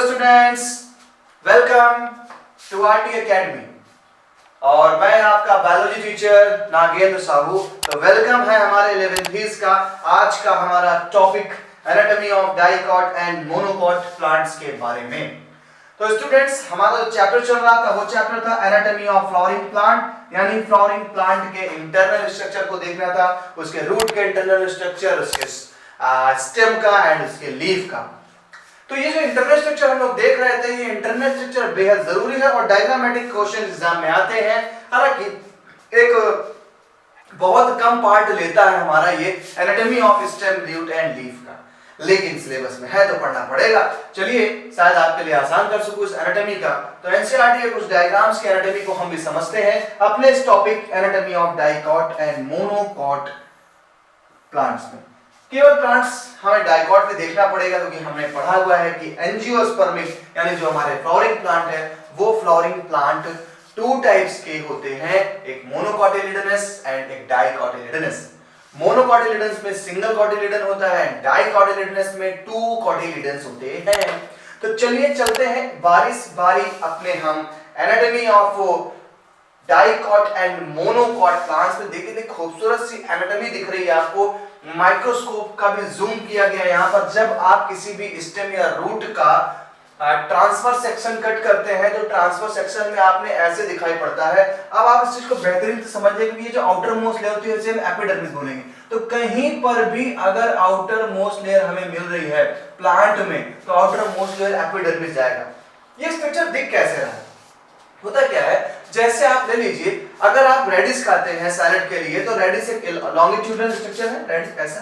Students, welcome to RT Academy. और मैं आपका बायोलॉजी टीचर नागेंद्र साहू। तो वेलकम है हमारे 11th का। आज का हमारा topic anatomy of dicot and monocot plants के बारे में। तो स्टूडेंट्स, हमारा जो चैप्टर चल रहा था वो चैप्टर था एनाटॉमी ऑफ फ्लावरिंग प्लांट, यानी फ्लावरिंग प्लांट के इंटरनल स्ट्रक्चर को देखना था, उसके रूट के इंटरनल स्ट्रक्चर, उसके स्टेम का एंड उसके लीफ का। तो ये जो इंटरनल स्ट्रक्चर हम लोग देख रहे थे, ये इंटरनल स्ट्रक्चर बेहद जरूरी है और डायग्रामेटिक क्वेश्चन एग्जाम में आते हैं। हालांकि एक बहुत कम पार्ट लेता है हमारा ये anatomy of stem, root and leaf का, लेकिन सिलेबस में है तो पढ़ना पड़ेगा। चलिए, शायद आपके लिए आसान कर सकूं इस एनाटॉमी का। तो एनसीईआरटी के कुछ डायग्राम्स की एनाटॉमी को हम भी समझते हैं अपने इस topic anatomy of dicot and monocot plants में। केवल प्लांट्स हमें डाइकॉट में देखना पड़ेगा, क्योंकि हमने पढ़ा हुआ है कि एंजियोस्पर्मिक यानी जो हमारे फ्लावरिंग प्लांट है वो फ्लावरिंग प्लांट टू टाइप्स के होते हैं, एक मोनोकॉटिलिडनस एंड एक डाइकॉटिलिडनस। मोनोकॉटिलिडनस में सिंगल कॉटिलिडन होता है, डाइकॉटिलिडनस में टू कॉटिलिडन्स होते हैं। तो चलिए चलते हैं बारी बारी अपने हम anatomy of dicot and monocot plants में। देखिए खूबसूरत सी एनाटॉमी दिख रही है आपको, माइक्रोस्कोप का भी जूम किया गया यहाँ पर। जब आप किसी भी स्टेम या रूट का ट्रांसफर सेक्शन कट करते हैं तो ट्रांसफर सेक्शन में आपने ऐसे दिखाई पड़ता है। अब आप इस चीज को बेहतरीन से समझिए कि ये जो आउटर मोस्ट लेयर होती है इसे हम एपिडर्मिस बोलेंगे। तो कहीं पर भी अगर आउटर मोस्ट लेयर हमें मिल रही है प्लांट में तो आउटर मोस्ट लेयर एपिडर्मिस जाएगा। ये स्ट्रक्चर दिख कैसे रहा है? होता क्या है, जैसे आप ले लीजिए, अगर आप रेडिश खाते हैं सैलेड के लिए तो रेडिश एक लॉन्गिट्यूडनल स्ट्रक्चर है, रेडिश ऐसा।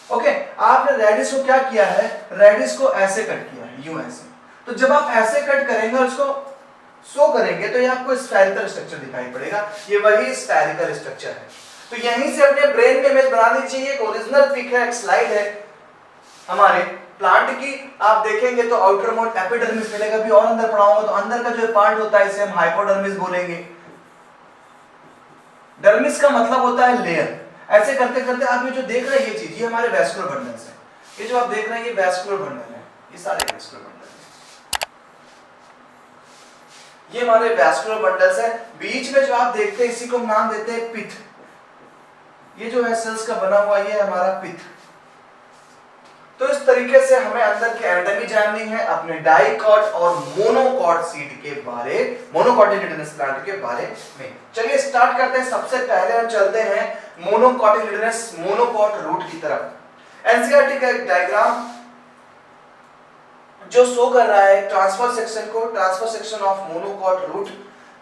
ओके, आपने रेडिश को क्या किया है, रेडिश को ऐसे कट किया है, यूं ऐसे। तो जब आप ऐसे कट करेंगे और इसको शो करेंगे तो ये आपको स्फेरिकल स्ट्रक्चर दिखाई पड़ेगा। ये वही स्फेरिकल स्ट्रक्चर है। तो यहीं से अपने ब्रेन में इमेज बना लीजिए। एक ओरिजिनल पिक है, एक स्लाइड है हमारे प्लांट की। आप देखेंगे तो आउटर मोस्ट एपिडर्मिस मिलेगा। भी और अंदर पढ़ाऊंगा तो अंदर का जो पार्ट होता है इसे हम हाइपोडर्मिस बोलेंगे। डर्मिस का मतलब होता है लेयर। ऐसे करते करते आप ये जो देख रहे हैं ये चीज, ये हमारे वैस्कुलर बंडल्स है। ये जो आप देख रहे हैं ये वैस्कुलर बंडल है, ये सारे वैस्कुलर बंडल है। ये हमारे वैस्कुलर बंडल्स है। बीच में जो आप देखते हैं इसी को हम नाम देते हैं पिथ। ये जो है सेल्स का बना हुआ ये हमारा पिथ। तो इस तरीके से हमें अंदर की एनाटॉमी जाननी है अपने डाइकॉट और मोनोकॉट सीड के बारे, मोनोकॉटिलिडनस प्लांट के बारे में। चलिए स्टार्ट करते हैं। सबसे पहले हम चलते हैं मोनोकॉटिलिडनस मोनोकॉट रूट की तरफ। एनसीईआरटी का एक डायग्राम जो शो कर रहा है ट्रांसफर सेक्शन को, transfer section of monocot root.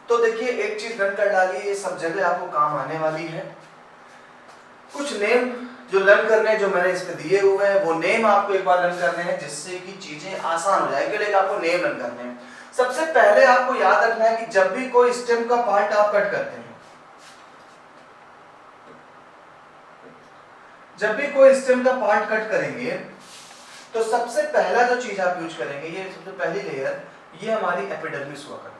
तो देखिए एक चीज लर्न कर डालिए, ये सब जगह आपको काम आने वाली है। कुछ नेम जो लर्न करने हैं, जो मैंने इस पे दिए हुए हैं वो नेम आपको एक बार लर्न करने हैं जिससे कि चीजें आसान हो जाएगी। लेकिन आपको नेम लर्न करने हैं। सबसे पहले आपको याद रखना है कि जब भी कोई स्टेम का पार्ट आप कट करते हैं, जब भी कोई स्टेम का पार्ट कट करेंगे तो सबसे पहला जो चीज आप यूज करेंगे, ये सबसे पहली लेयर, ये हमारी एपिडर्मिस हुआ करती है।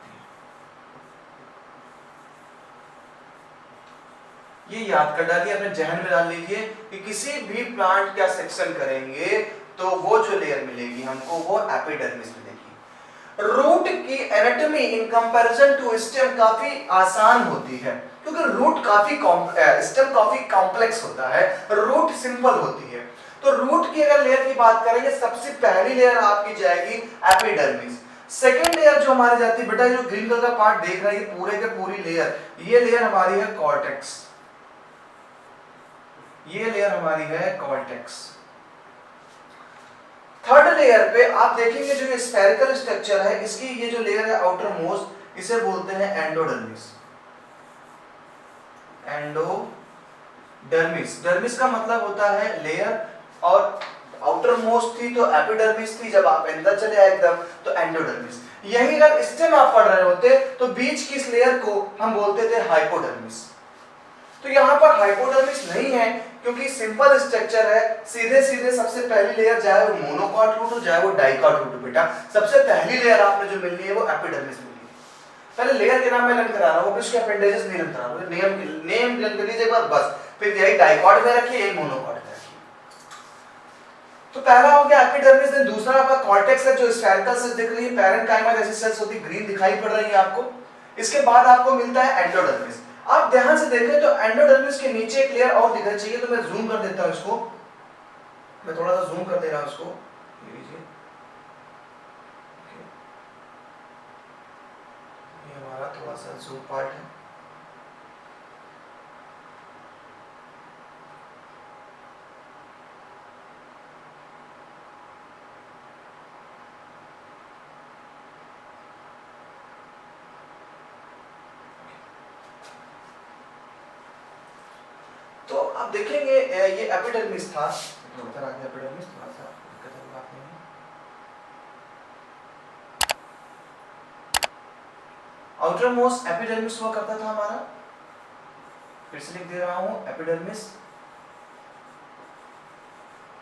ये याद कर डालिए, अपने जहन में डाल लीजिए कि किसी भी प्लांट का सेक्शन करेंगे तो वो जो लेयर मिलेगी हमको वो एपिडर्मिस मिलेगी। रूट की anatomy in comparison to stem काफी आसान होती है, क्योंकि रूट काफी स्टेम काफी कॉम्प्लेक्स होता है, रूट सिंपल होती है। तो रूट की अगर लेयर की बात करेंगे, सबसे पहली लेयर आपकी जाएगी एपिडर्मिस। सेकेंड लेयर जो हमारी जाती है, बेटा जो ग्रीन कलर का पार्ट देख रहे हैं पूरे के पूरी लेयर, ये लेयर हमारी है कॉर्टेक्स। ये लेयर हमारी है कॉर्टेक्स। थर्ड लेयर पे आप देखेंगे जो ये स्फेरिकल स्ट्रक्चर है, इसकी ये जो लेयर है आउटर मोस्ट, इसे बोलते हैं एंडोडर्मिस। एंडोडर्मिस, डर्मिस का मतलब होता है लेयर, और आउटर मोस्ट थी तो एपिडर्मिस थी, जब आप अंदर चले आए एकदम तो एंडोडर्मिस। यही अगर स्टेम आप पढ़ रहे होते तो बीच की इस लेयर को हम बोलते थे हाइपोडर्मिस। तो यहाँ पर हाइपोडर्मिस नहीं है क्योंकि सिंपल स्ट्रक्चर है। सीधे सीधे सबसे पहली लेयर चाहे वो मोनोकॉट रूट हो चाहे वो डाइकॉट रूट हो, बेटा सबसे पहली लेयर आपने जो मिलनी है वो एपिडर्मिस मिलनी है। पहले लेयर के नाम मैं लर्न करा रहा हूँ, उसके अपेंडेजेस नहीं लर्न करा रहा हूँ। नेम लर्न कर लीजिए एक बार बस, फिर यही डाइकॉट में रखिए, यही मोनोकॉट में रखिए। तो पहला हो गया एपिडर्मिस, देन दूसरा आपका कॉर्टेक्स है जो स्फेरिकल सेल्स दिख रही है, पैरेन्काइमा जैसी सेल्स होती है, ग्रीन दिखाई पड़ रही है आपको। इसके बाद आपको मिलता है एंडोडर्मिस। आप ध्यान से देखें तो एंडोडर्मिस के नीचे एक लेयर और दिखना चाहिए, तो मैं जूम कर देता हूं इसको, मैं थोड़ा सा जूम कर दे रहा हूं इसको, ये लीजिए, ये हमारा थोड़ा सा जूम पार्ट है। तो आप देखेंगे ये एपिडर्मिस था, उधर आ गया एपिडर्मिस, थोड़ा सा दिक्कत है, बात नहीं है। आउटर मोस्ट एपिडर्मिस हुआ करता था हमारा, फिर से लिख दे रहा हूं एपिडर्मिस।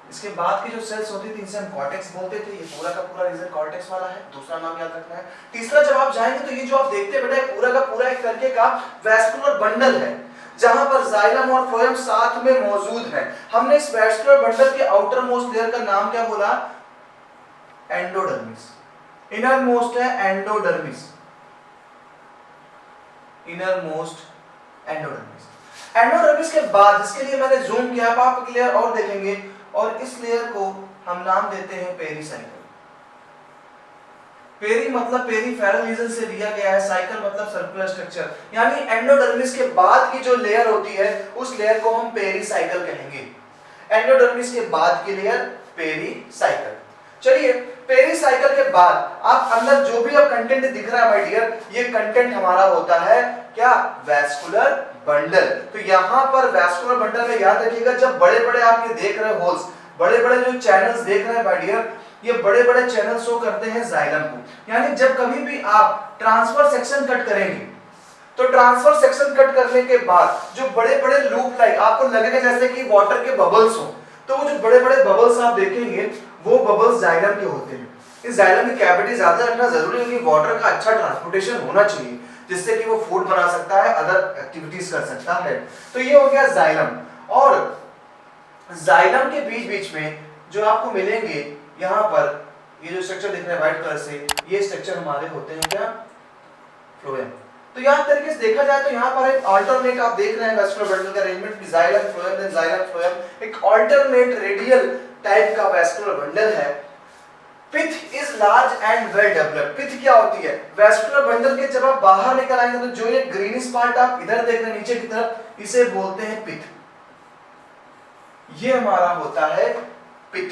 इसके बाद की जो सेल्स होती थी इनसे हम कॉर्टेक्स बोलते थे, ये पूरा का पूरा रीजन कॉर्टेक्स वाला है, दूसरा नाम याद रखना है। तीसरा जब आप जाएंगे तो ये जो आप देखते हैं बेटा पूरा का पूरा एक तरीके का वैस्कुलर बंडल है, जहां पर जाइलम और फ्लोएम साथ में मौजूद है। हमने इस वैस्कुलर बंडल के आउटर मोस्ट लेयर का नाम क्या बोला? एंडोडर्मिस। इनर मोस्ट है endodermis, inner most endodermis. Endodermis के बाद इसके लिए मैंने जूम किया, आप एक लेयर और देखेंगे, और इस लेयर को हम नाम देते हैं पेरीसाइकल। पेरी मतलब पेरीफेरल रीजन से लिया गया है, साइकिल मतलब सर्कुलर स्ट्रक्चर, यानी एंडोडर्मिस के बाद की जो लेयर होती है उस लेयर को हम पेरीसाइकल कहेंगे। एंडोडर्मिस के बाद की लेयर पेरीसाइकल। चलिए पेरीसाइकल के बाद आप अंदर जो भी अब कंटेंट दिख रहा है माय डियर, ये कंटेंट हमारा होता है क्या? Vascular bundle. तो यहाँ पर वैस्कुलर बंडल में याद रखिएगा, जब बड़े-बड़े आप ये देख रहे हो होल्स, बड़े-बड़े जो चैनल्स देख रहे हैं माय डियर, ये बड़े-बड़े चैनल शो करते हैं जाइलम को। यानी जब कभी भी आप ट्रांसफर सेक्शन कट करेंगे, तो ट्रांसफर सेक्शन कट करने के बाद जो बड़े-बड़े लूप लाइक आपको लगेगा जैसे कि वाटर के बबल्स हो, तो वो जो बड़े-बड़े बबल्स आप देखेंगे वो बबल्स जाइलम के होते हैं। इस जाइलम की कैविटी ज्यादा रखना जरूरी है, क्योंकि वाटर का अच्छा ट्रांसपोर्टेशन होना चाहिए, जिससे कि वो फूड बना सकता है, अदर एक्टिविटीज कर सकता है। तो ये हो गया जाइलम। और जाइलम के बीच बीच में जो आपको मिलेंगे यहाँ पर, ये जो स्ट्रक्चर दिख रहा है व्हाइट कलर से, ये स्ट्रक्चर हमारे होते हैं क्या? फ्लोएम। तो यहाँ तरीके से देखा जाए तो यहाँ पर एक अल्टरनेट आप देख रहे हैं वैस्कुलर बंडल का arrangement, xylem phloem then xylem phloem, एक अल्टरनेट रेडियल टाइप का वैस्कुलर बंडल है। Pith is large and well developed. Pith क्या होती है? वैस्कुलर बंडल के जब आप बाहर निकल आएंगे तो जो ये ग्रीनिश पार्ट आप इधर देख रहे हैं नीचे की तरफ, इसे बोलते हैं पिथ। ये हमारा होता है पिथ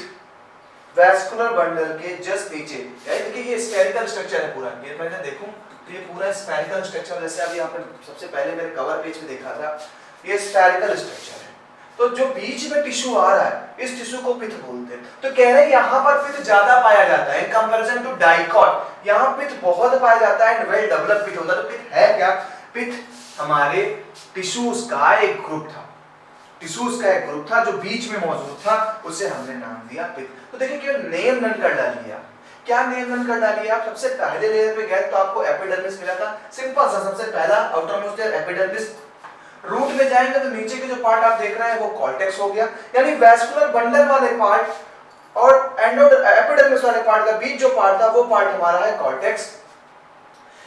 वैस्कुलर बंडल के जस्ट नीचे। देखिए ये स्फेरिकल स्ट्रक्चर है पूरा, ये मैं देखूं तो ये पूरा स्फेरिकल स्ट्रक्चर, जैसे अभी आपने सबसे पहले मेरे कवर पेज पे देखा था, ये स्फेरिकल स्ट्रक्चर है। तो जो बीच में टिश्यू आ रहा है, इस टिश्यू को पिथ बोलते हैं। तो कह रहे हैं यहाँ पर पिथ ज्यादा पाया जाता है इन कंपैरिजन टू डाइकॉट। यहाँ पिथ बहुत पाया जाता है एंड वेल डेवलप्ड पिथ होता है। तो पिथ है क्या? पिथ हमारे टिश्यूज का एक ग्रुप था, टिश्यूज का एक ग्रुप था जो बीच में मौजूद था, उसे हमने नाम दिया पिथ। तो देखिए कि नेम नन कर डालिए आप। क्या नेम नन कर डालिए आप? सबसे पहले लेयर पे गए तो आपको एपिडर्मिस मिला था, सिंपल सा, सबसे पहला outermost layer epidermis. Root में जाएंगे तो नीचे के जो पार्ट आप देख रहे हैं वो कॉर्टेक्स हो गया, यानी वैस्कुलर बंडल वाले पार्ट और एपिडर्मिस वाले पार्ट का बीच जो पार्ट था वो पार्ट हमारा है कॉर्टेक्स।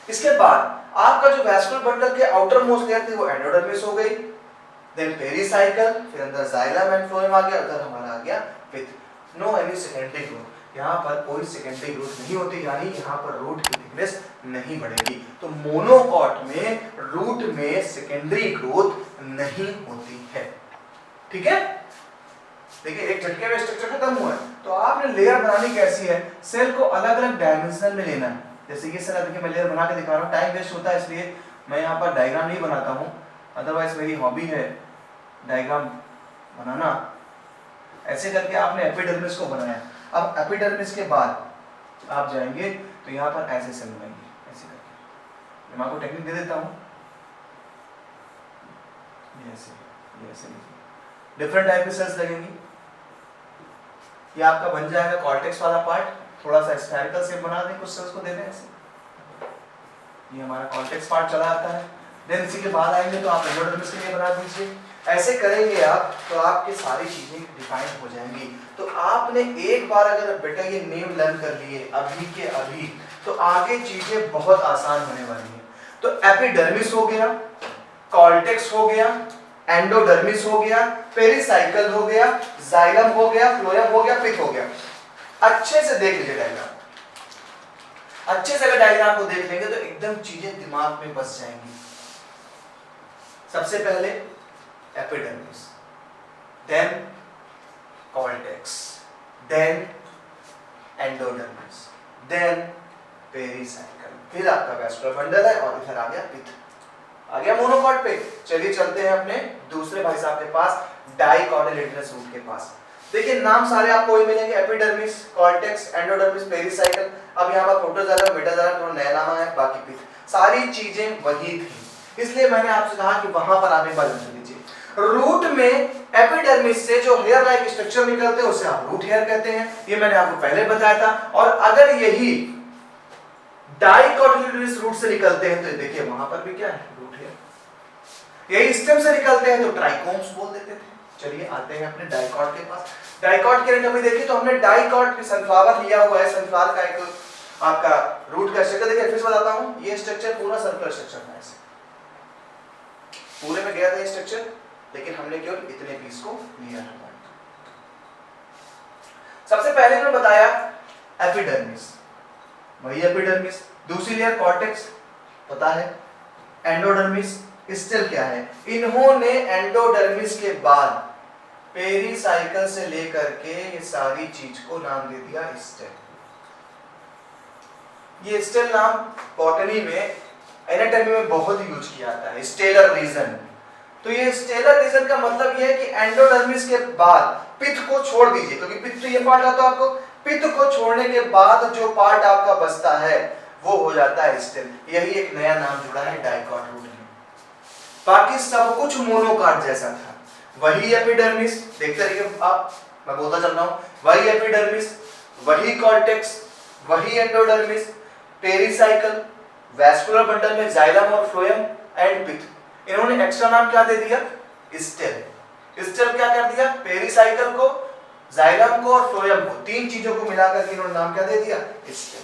इसके बाद आपका जो वैस्कुलर बंडल के आउटर मोस्ट लेयर थी वो एंडोडर्मिस हो गई, देन पेरीसाइकल, फिर अंदर जाइलम एंड फ्लोएम आ गया, उधर हमारा आ गया पिथ। नो एनी सेकेंडरी ग्रोथ, यहाँ पर कोई सेकेंडरी ग्रोथ नहीं होती, यानी यहाँ पर रूट की थिकनेस नहीं बढ़ेगी। तो मोनोकॉट में रूट में सेकेंडरी ग्रोथ नहीं होती है। ठीक है, देखिए एक झटके में स्ट्रक्चर खत्म हुआ है। तो आपने लेयर बनानी कैसी है? सेल को अलग अलग डायमेंशन में लेना है। जैसे ये सेल देखिए मैं लेयर बना के दिखा रहा हूँ, टाइम वेस्ट होता है इसलिए मैं यहाँ पर डायग्राम नहीं बनाता हूँ, अदरवाइज मेरी हॉबी है डायग्राम बनाना। ऐसे करके आपने एपिडर्मिस को बनाया। अब एपिडर्मिस के बाद आप जाएंगे तो यहाँ पर ऐसे सेल बनेंगे, ऐसे करके मैं आपको टेक्निक दे देता हूँ। ये ऐसे डिफरेंट टाइप के सेल्स लगेंगी। ये आपका बन जाएगा कॉर्टेक्स वाला पार्ट, थोड़ा सा स्फेरिकल शेप बना दें, कुछ सेल्स को दे दें ऐसे। ये हमारा कॉर्टेक्स पार्ट चला आता है। देन इसी के बाद आएंगे तो आप एंडोडर्मिस के लिए बना दीजिए। ऐसे करेंगे आप तो आपकी सारी चीजें डिफाइन हो जाएंगी। तो आपने एक बार अगर बेटा ये नेम लर्न कर लिए अभी के अभी, तो आगे चीजें बहुत आसान होने वाली हैं। तो एपिडर्मिस हो गया, कॉर्टेक्स हो गया, एंडोडर्मिस हो गया, पेरिसाइकल हो गया, जाइलम हो गया, फ्लोएम हो गया, पिथ हो गया। अच्छे से देख लीजिए डायग्राम, अच्छे से अगर डायग्राम को देख लेंगे तो एकदम चीजें दिमाग में बस जाएंगी। सबसे पहले epidermis, then cortex, then endodermis, then pericycle, फिर आपका वैस्कुलर बंडल है और इधर आ गया पिथ, आ गया मोनोकॉट पे। चलिए चलते हैं अपने दूसरे भाई साहब के पास, डाइकोटिलेडोनस रूट के पास। देखिए नाम सारे आपको वही मिलेंगे, एपिडर्मिस, कॉर्टेक्स, एंडोडर्मिस, पेरिसाइकल। अब यहाँ पर प्रोटोजाइलम, मेटाजाइलम थोड़ा नया नाम है, बाकी पिथ, सारी चीजें वही थी। इसलिए मैंने आपसे कहा कि वहां पर आप एक बार आंसर दीजिए। रूट में एपिडर्मिस से जो हेयर लाइक स्ट्रक्चर निकलते हैं उसे आप रूट हेयर कहते हैं, ये मैंने आपको पहले बताया था। और अगर यही डाइकोटिलेडोनस रूट से निकलते हैं तो देखिए वहां पर भी क्या है, रूट हेयर। यही स्टेम से निकलते हैं तो ट्राइकोम्स बोल देते थे। चलिए आते हैं अपने डाइकॉट के पास। डाइकॉट के कभी देखिए तो हमने डाइकॉट सनफ्लावर लिया हुआ है, सनफ्लावर का एक आपका रूट का स्ट्रक्चर। देखिए फिर से बताता हूं, ये स्ट्रक्चर पूरा सर्कुलर स्ट्रक्चर है, ऐसे पूरे में गया था ये स्ट्रक्चर, लेकिन हमने केवल इतने पीस को लिया है। सबसे पहले मैंने बताया एपिडर्मिस, वही एपिडर्मिस। दूसरी लेयर कॉर्टेक्स, पता है। एंडोडर्मिस, स्टेल क्या है? इन्होंने एंडोडर्मिस के बाद पेरिसाइकल से लेकर के ये सारी चीज को नाम दे दिया स्टेल। ये स्टेल नाम बॉटनी में, एनाटॉमी में बहुत यूज किया जाता है, स्टेलर रीजन। तो ये स्टेलर रीजन का मतलब ये है कि एंडोडर्मिस के बाद पिथ को छोड़ दीजिए, क्योंकि पिथ तो ये पार्ट आता है आपको, पिथ को छोड़ने के बाद जो पार्ट आपका बचता है वो हो जाता है स्टेल। यही एक नया नाम जुड़ा है डाइकॉट रूट में। बाकी सब कुछ मोनोकॉट जैसा था। वही एपिडर्मिस, देखते रहिए आप, मैं बोलता चल रहा हूं, वही एपिडर्मिस, वही कॉर्टेक्स, वही एंडोडर्मिस, पेरिसाइकल, वैस्कुलर बंडल में जाइलम और फ्लोएम एंड पिथ। इन्होंने एक्स्ट्रा नाम क्या दे दिया? स्टेल। स्टेल क्या कर दिया? पेरिसाइकल को, जाइलम को और फ्लोएम को, तीन चीजों को मिलाकर के इन्होंने नाम क्या दे दिया? स्टेल।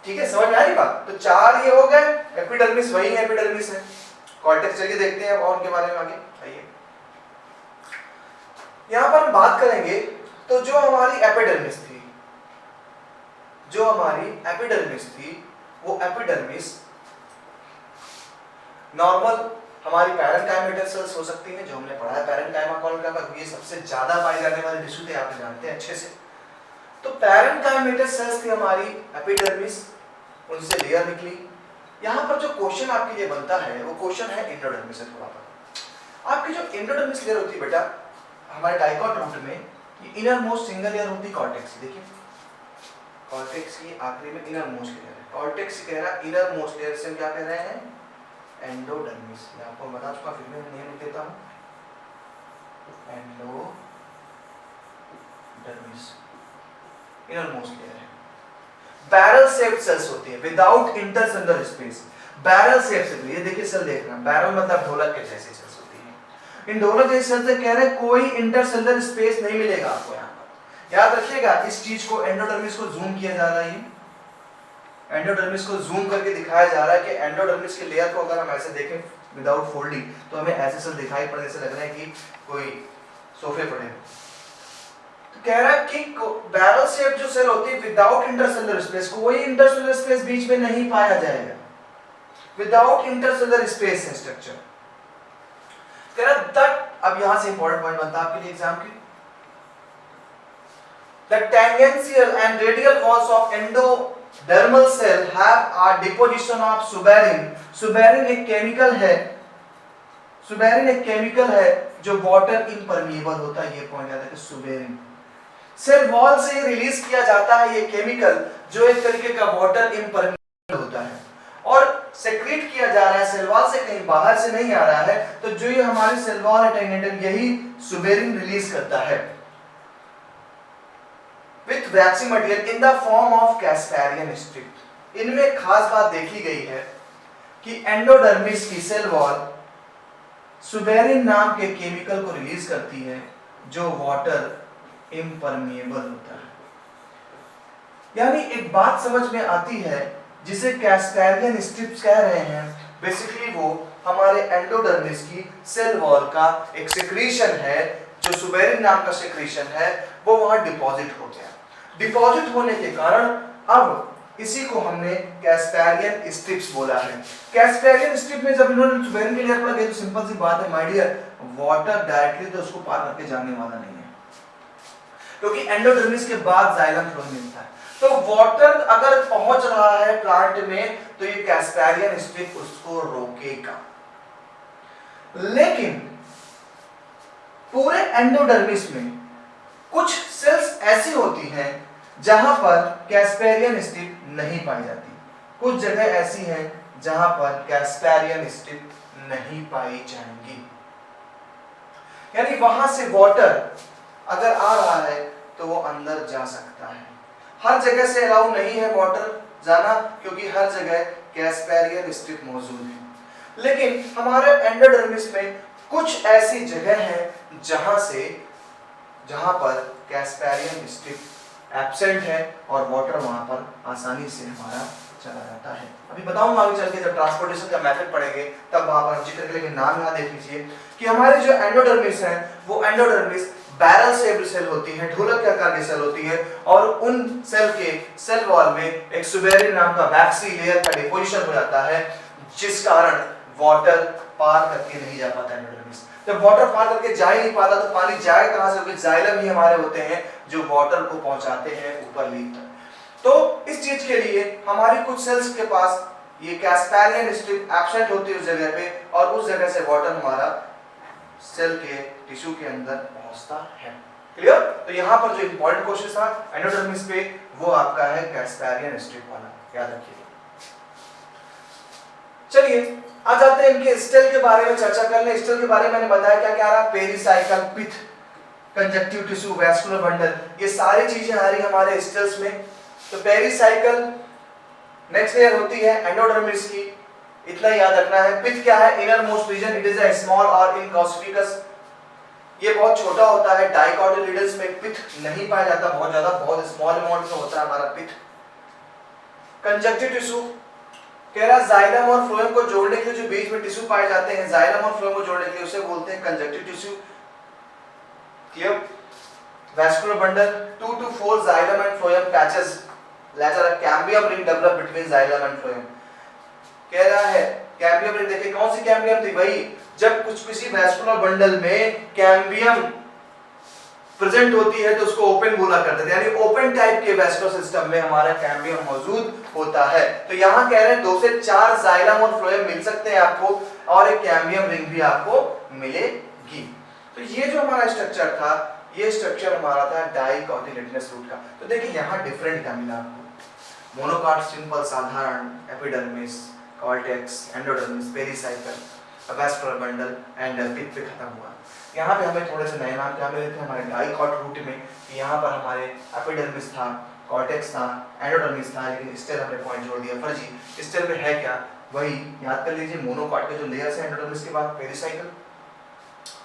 ठीक है, समझ में आ रही बात? तो चार ये हो गए। एपिडर्मिस वही एपिडर्मिस है। कॉर्टेक्स चलिए देखते हैं और उनके बारे में आगे। आइए यहां पर हम बात करेंगे तो जो हमारी एपिडर्मिस थी, जो हमारी एपिडर्मिस थी, वो एपिडर्मिस नॉर्मल हमारी पैरेन्काइमा सेल्स हो सकती हैं, जो हमने पढ़ा है पैरेन्काइमा कॉल का, ये सबसे ज्यादा पाई जाने वाली टिश्यू थे, आप जानते हैं अच्छे से। तो पैरेन्काइमा सेल्स थी हमारी एपिडर्मिस, उनसे लेयर निकली। यहाँ पर जो क्वेश्चन आपके लिए बनता है वो क्वेश्चन है एंडोडर्मिस से थोड़ा सा। आपकी जो एंडोडर्मिस लेयर होती है बेटा हमारे डाइकॉट रूट में, ये इनर मोस्ट सिंगल लेयर होती है कॉर्टेक्स। देखिए कॉर्टेक्स की आखिरी में इनर मोस्ट लेयर है। कॉर्टेक्स कह रहा है इनर मोस्ट लेयर से हम क्या कह रहे हैं? एंडोडर्मिस। मैं आपको बता चुका, फिर मैं नेम लिख देता हूं, एंडोडर्मिस इनर मोस्ट लेयर है। बैरल शेप्ड सेल्स होती है without intercellular space. Barrel shape से, ये देखिए सेल देखना, बैरल मतलब ढोलक के जैसी सेल्स होती है। इन ढोलक जैसी सेल से कह रहे हैं कोई इंटरसेलुलर स्पेस नहीं मिलेगा आपको। यहाँ पर याद रखिएगा, इस चीज को एंडोडर्मिस को जूम किया जा रहा है, एंडोडर्मिस को जूम करके दिखाया जा रहा है कि एंडोडर्मिस की लेयर को अगर हम ऐसे देखें विदाउट फोल्डिंग तो हमें ऐसे सेल दिखाई पड़ने से लग रहा है कि कोई सोफे पड़े हैं। तो कह रहा है कि बैरल शेप जो सेल होती है विदाउट इंटरसेलुलर स्पेस, कोई इंटरसेलुलर स्पेस बीच में नहीं पाया जाएगा, विदाउट इंटरसेलुलर स्पेस है स्ट्रक्चर। कह रहा दैट, अब यहां से इंपॉर्टेंट पॉइंट बनता है आपके लिए एग्जाम के, the tangential and radial walls of endodermal cell have a deposition of suberin। suberin एक केमिकल है, सुबेरिन एक केमिकल है जो वाटर इम्परमिएबल होता है। ये पॉइंट याद है कि सुबेरिन सेल वॉल से रिलीज किया जाता है, ये केमिकल जो एक तरीके का वाटर इम्परमिएबल होता है और सेक्रेट किया जा रहा है सेल वॉल से, कहीं बाहर से नहीं आ रहा है। तो जो ये हमारी सेल वॉल है टेंगेंटल, यही सुबेरिन रिलीज करता है with waxy material in the form of Casparian strip। इनमें खास बात देखी गई है कि एंडोडर्मिस की सेल वॉल सुबेरिन नाम के केमिकल को रिलीज करती है जो वाटर इम्परमिएबल होता है। यानी एक बात समझ में आती है, जिसे कैस्पेरियन स्ट्रिप्स कह रहे हैं, बेसिकली वो हमारे एंडोडर्मिस की सेल वॉल का एक सिक्रीशन है, जो सुबेरिन नाम का सिक्रीशन है, वो वहां डिपॉजिट हो गया। डिपॉजिट होने के कारण अब इसी को हमने कैस्पेरियन स्ट्रिप्स बोला है। कैस्पेरियन स्ट्रिप में जब इन्होंने सुबेरिन के लिए पढ़ा गया, तो सिंपल सी बात है माय डियर, वाटर डायरेक्टली तो उसको पार करके जाने वाला नहीं है, क्योंकि एंडोडर्मिस के बाद जाइलम फ्लोएम मिलता है। तो वाटर अगर पहुंच रहा है प्लांट में, तो ये कैस्पेरियन स्ट्रिप उसको रोकेगा। लेकिन पूरे एंडोडर्मिस में कुछ सेल्स ऐसी होती हैं जहां पर कैस्पेरियन स्ट्रिप नहीं पाई जाती, कुछ जगह ऐसी हैं जहां पर कैस्पेरियन स्ट्रिप नहीं पाई जाएंगी। यानी वहां से वाटर अगर आ रहा है तो वो अंदर जा सकता है। हर जगह से अलाउ नहीं है वाटर जाना, क्योंकि हर जगह कैस्पेरियन स्ट्रिप मौजूद है। लेकिन हमारे एंडोडर्मिस में कुछ ऐसी जगह है जहां पर कैस्पेरियन स्ट्रिप एब्सेंट है और वाटर वहां पर आसानी से हमारा चला जाता है। अभी बताऊंगा आगे चल के, जब ट्रांसपोर्टेशन का मेथड पढ़ेंगे तब वहां पर हम जिक्र करेंगे। नाम यहाँ देख लीजिए कि हमारे जो एंडोडर्मिस है, वो एंडोडर्मिस बैरल शेप्ड सेल होती है, ढोलक के आकार की सेल होती है, और उन सेल के सेल वॉल में एक सुबेरिन नाम का वैक्सी लेयर का डिपोजिशन हो जाता है, जिस कारण वाटर पार करके नहीं जा पाता एंडोडर्मिस। जब वाटर पार करके जा ही नहीं पाता तो पानी जाए कहां से? क्योंकि जाइलम ही हमारे होते हैं जो वाटर को पहुंचाते हैं ऊपर लीफ तक। तो इस चीज के लिए हमारी कुछ सेल्स के पास ये कैस्पेरियन स्ट्रिप एब्सेंट होती है उस जगह पे, और उस जगह से वाटर हमारा सेल के टिश्यू के अंदर पहुंचता है। क्लियर? तो यहाँ पर जो इंपॉर्टेंट क्वेश्चन था एंडोडर्मिस पे, वो आपका है कैस्पेरियन स्ट्रिप वाला, याद रखिए। चलिए आ जाते हैं इनके स्टेल के बारे में चर्चा कर ले। स्टेल के बारे में मैंने बताया क्या क्या रहा, पेरिसाइकल, पिथ, कंजक्टिव टिश्यू, वैस्कुलर बंडल, ये सारी चीजें आ रही हमारे स्टेल्स में। तो पेरिसाइकल नेक्स्ट लेयर होती है एंडोडर्मिस की, इतना याद रखना है। पिथ क्या है? Innermost region, it is a small और इनकॉस्फिकस, ये बहुत छोटा होता है। डाइकोटिलिडन्स में पिथ नहीं पाया जाता, बहुत ज्यादा, बहुत स्मॉल अमाउंट में होता है हमारा पिथ। कंजक्टिव टिश्यू कह रहा जाइलम और फ्लोएम को जोड़ने के लिए जो बीच में टिश्यू पाए जाते हैं, जाइलम और फ्लोएम को जोड़ने के लिए, उसे बोलते हैं conjunctive tissue. Clear? Vascular bundle, 2 to 4 xylem and phloem patches later a cambium ring develop between xylem and phloem। कह रहा है कैम्बियम रिंग, देखिए कौन सी कैम्बियम थी भाई? जब कुछ किसी वैस्कुलर बंडल में कैम्बियम प्रेजेंट होती है तो उसको ओपन बोला करते थे, यानी ओपन टाइप के वैस्कुलर सिस्टम में हमारा कैम्बियम मौजूद होता है। तो यहाँ कह रहे हैं 2 से 4 जाइलम और फ्लोएम मिल सकते हैं आपको, और एक कैम्बियम रिंग भी आपको मिलेगी। तो ये जो हमारा स्ट्रक्चर था, ये स्ट्रक्चर हमारा था डाइकोटिलिडनस रूट का। तो देखिए यहाँ डिफरेंट क्या मिला आपको, मोनोकॉट सिंपल साधारण, epidermis, cortex, endodermis, pericycle, vascular bundle and pith पे खत्म हुआ। यहाँ पे हमें थोड़े से नए नाम क्या मिले थे हमारे डाइकोट रूट में, कि यहाँ पर हमारे एपिडर्मिस था, कॉर्टेक्स था, एंडोडर्मिस था, लेकिन स्टेल हमने पॉइंट जोड़ दिया फर्जी। स्टेल में है क्या? वही याद कर लीजिए, मोनोकॉट के जो लेयर्स है एंडोडर्मिस के बाद पेरिसाइकल,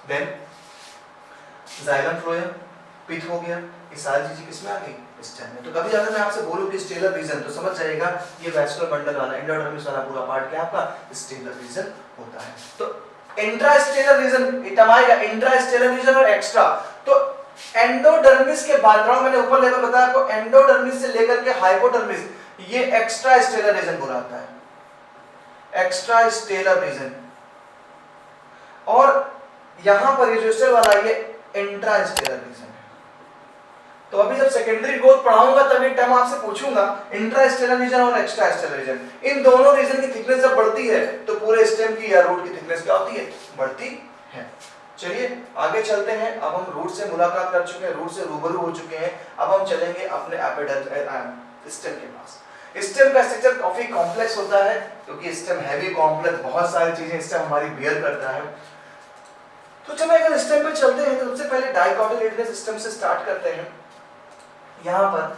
देन जाइलम फ्लोएम, पिथ हो गया, ये सारी चीजें किसमें आ गई? स्टेल में। तो कभी अगर मैं आपसे बोलूं कि स्टेलर रीजन, तो समझ जाइएगा ये वैस्कुलर बंडल वाला एंडोडर्मिस वाला पूरा पार्ट क्या आपका स्टेलर रीजन होता है। तो इंट्रास्टेलर रीजन इटमाएगा, इंट्रास्टेलर रीजन और एक्स्ट्रा। तो एंडोडर्मिस के बैकग्राउंड मैंने ऊपर लेकर बताया आपको, एंडोडर्मिस से लेकर के हाइपोडर्मिस, ये एक्स्ट्रा स्टेलर रीजन बोला जाता है, एक्स्ट्रा स्टेलर रीजन। और यहां पर ये जो स्टेल वाला ये इंट्रास्टेलर रीजन है। तो अभी जब सेकेंडरी ग्रोथ पढ़ाऊंगा तब ये टर्म आपसे पूछूंगा, इंट्रास्टेलर रीजन और एक्स्ट्रास्टेलर रीजन, इन दोनों रीजन की थिकनेस जब बढ़ती है तो पूरे स्टेम की या रूट की थिकनेस क्या होती है? बढ़ती है। चलिए आगे चलते हैं। अब हम रूट से मुलाकात कर चुके हैं, रूट से रूबरू हो चुके हैं, अब हम चलेंगे अपने स्टेम के पास। स्टेम का स्ट्रक्चर काफी कॉम्प्लेक्स होता है, क्योंकि स्टेम हैवी कॉम्प्लेक्स, बहुत सारी चीजें स्टेम हमारी बियर करता है। तो चलिए अगर स्टेम पे चलते हैं तो सबसे पहले डाइकोटिलिडनस सिस्टम से स्टार्ट करते हैं। यहाँ पर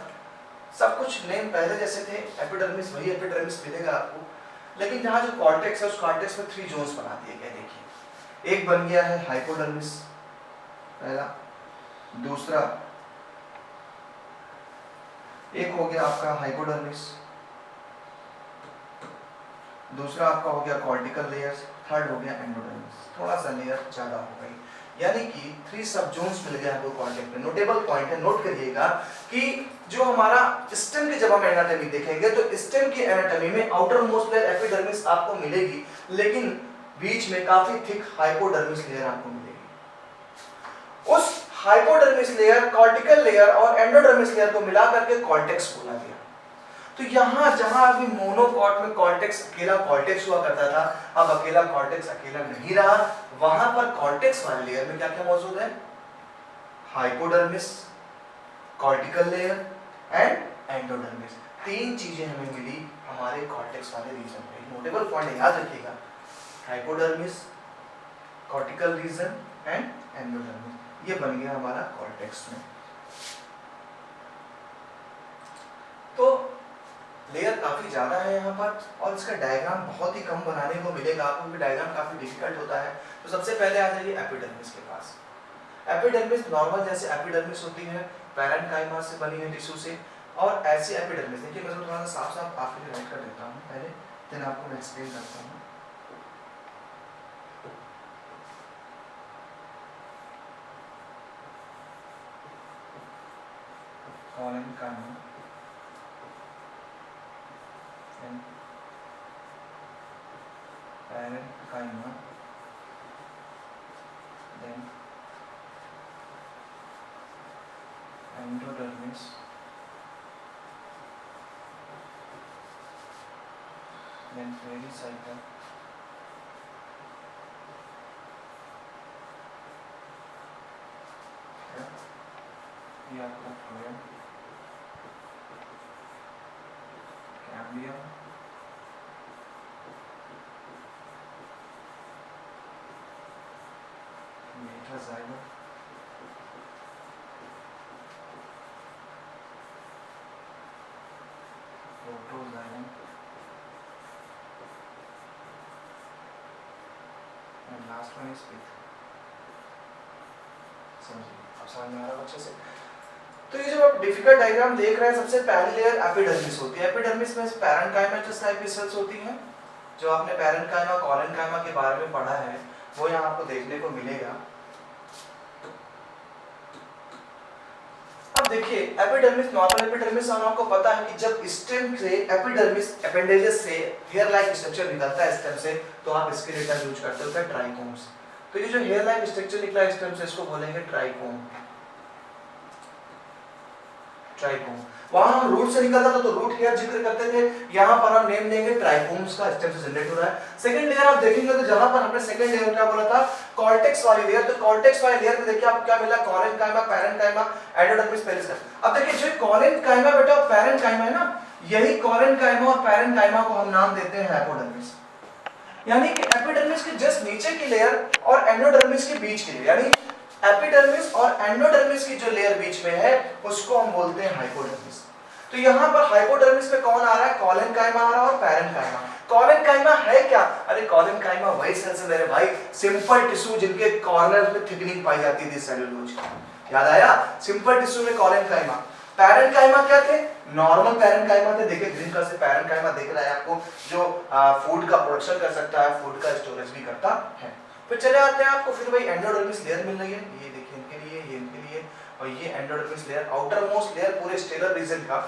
सब कुछ नेम पहले जैसे थे, एपिडर्मिस वही एपिडर्मिस मिलेगा आपको, लेकिन यहाँ जो कॉर्टेक्स है उस कॉर्टेक्स में 3 जोन्स बना दिए गए। देखिए एक बन गया है हाइपोडर्मिस पहला, दूसरा एक हो गया आपका हाइपोडर्मिस, दूसरा आपका हो गया कॉर्टिकल लेयर्स, थर्ड हो गया एंडोडर्मिस। थोड़ा सा लेयर ज्यादा हो गई, यानी कि 3 सब जोन्स मिल गया हमको कॉर्टेक्स में। नोटेबल पॉइंट है, नोट करिएगा कि जो हमारा स्टेम की जब हम एनाटॉमी देखेंगे तो स्टेम की एनाटॉमी में आउटर मोस्ट लेयर एपिडर्मिस आपको मिलेगी, लेकिन बीच में काफी थिक हाइपोडर्मिस लेयर आपको मिलेगी। उस हाइपोडर्मिस लेयर, कॉर्टिकल लेयर और एंडोडर्मिस लेयर को मिला करके कॉर्टेक्स बोला गया। तो यहाँ जहां अभी मोनोकॉट में कॉर्टेक्स, अकेला कॉर्टेक्स हुआ करता था, अब अकेला कॉर्टेक्स अकेला नहीं रहा, वहां पर कॉर्टेक्स वाले लेयर में क्या क्या मौजूद है? Hypodermis, cortical layer and endodermis. 3 चीजें हमें मिली हमारे कॉर्टेक्स वाले रीजन में। नोटेबल पॉइंट याद रखिएगा, hypodermis, cortical region and endodermis, ये बन गया हमारा कॉर्टेक्स में। तो लेयर काफी ज्यादा है यहाँ पर, और इसका डायग्राम बहुत ही कम बनाने को मिलेगा आपको, क्योंकि डायग्राम काफी डिफिकल्ट होता है। तो सबसे पहले आ जाइए एपिडर्मिस के पास। एपिडर्मिस नॉर्मल जैसे एपिडर्मिस होती है, पैरेन्काइमा से बनी है टिश्यू से, और ऐसी एपिडर्मिस, देखिए मैं थोड़ा सा साफ साफ आपके लिए राइट कर देता हूँ पहले, देन आपको मैं एक्सप्लेन करता हूँ। Parenchyma parenchyma, then endodermis, then pericycle, ये आपका phloem, cambium, metaxylem, protoxylem and last one is पिथ। समझिए, अब समझ में आ रहा है अच्छे से? तो ये जो आप डिफिकल्ट डायग्राम देख रहे हैं, सबसे पहली लेयर एपिडर्मिस होती है। एपिडर्मिस में पैरेन्काइमेटस टाइप की सेल्स होती हैं। जो आपने पैरेन्काइमा, कोलेन्काइमा के बारे में पढ़ा है वो यहाँ आपको देखने को मिलेगा। अब देखिए एपिडर्मिस, नॉर्मल एपिडर्मिस हम आपको पता है कि जब स्टेम से एपिडर्मिस एपेंडेजेस से हेयर लाइक स्ट्रक्चर निकलता है स्टेम से, तो आप इसके लिए टर्म यूज करते हो ट्राइकोम्स। तो ये जो हेयर लाइक स्ट्रक्चर निकला है स्टेम से, इसको बोलेंगे ट्राइकोम। ट्राइकोम, वहां हम रूट से निकलता था तो रूट हेयर जिक्र करते थे, यहाँ पर हम नेम देंगे ट्राइकोम्स का स्टेम से जनरेट हो रहा है। सेकंड लेयर आप देखेंगे तो जहां पर हमने सेकंड लेयर क्या बोला था, कॉर्टेक्स वाली लेयर, तो कॉर्टेक्स वाली लेयर में देखिए आप क्या मिला, कोलेन्काइमा, पैरेन्काइमा, एंडोडर्मिस, पेरिसाइकल। अब देखिए जो कोलेन्काइमा बेटा पैरेन्काइमा है ना, यही कोलेन्काइमा और पैरेन्काइमा को हम नाम देते हैं एपोडर्मिस। यानी कि एपिडर्मिस के जस्ट नीचे की लेयर और एंडोडर्मिस के बीच की लेयर, यानी एपिडर्मिस और एंडोडर्मिस की जो लेयर बीच में है उसको हम बोलते हैं हाइपोडर्मिस। तो यहाँ पर हाइपोडर्मिस में कौन आ रहा है, कोलेन्काइमा आ रहा है और पैरेन्काइमा। कोलेन्काइमा है क्या? अरे कोलेन्काइमा वही सेल्स है मेरे भाई, सिंपल टिश्यू जिनके कॉर्नर में थिकनिंग पाई जाती थी सेलुलोज की। याद आया? सिंपल टिश्यू में कोलेन्काइमा। पैरेन्काइमा क्या थे? नॉर्मल पैरेन्काइमा थे। देखिए ग्रीन कलर से पैरेन्काइमा दिख रहा है आपको, जो फूड का प्रोडक्शन कर सकता है, फूड का स्टोरेज भी करता है। फिर चले आते हैं आपको, फिर वही एंडोडर्मिस लेयर मिल रही है, ये देखिए इनके लिए, ये इनके लिए, और ये endodermis layer, outer most layer पूरे स्टेलर रीजन का।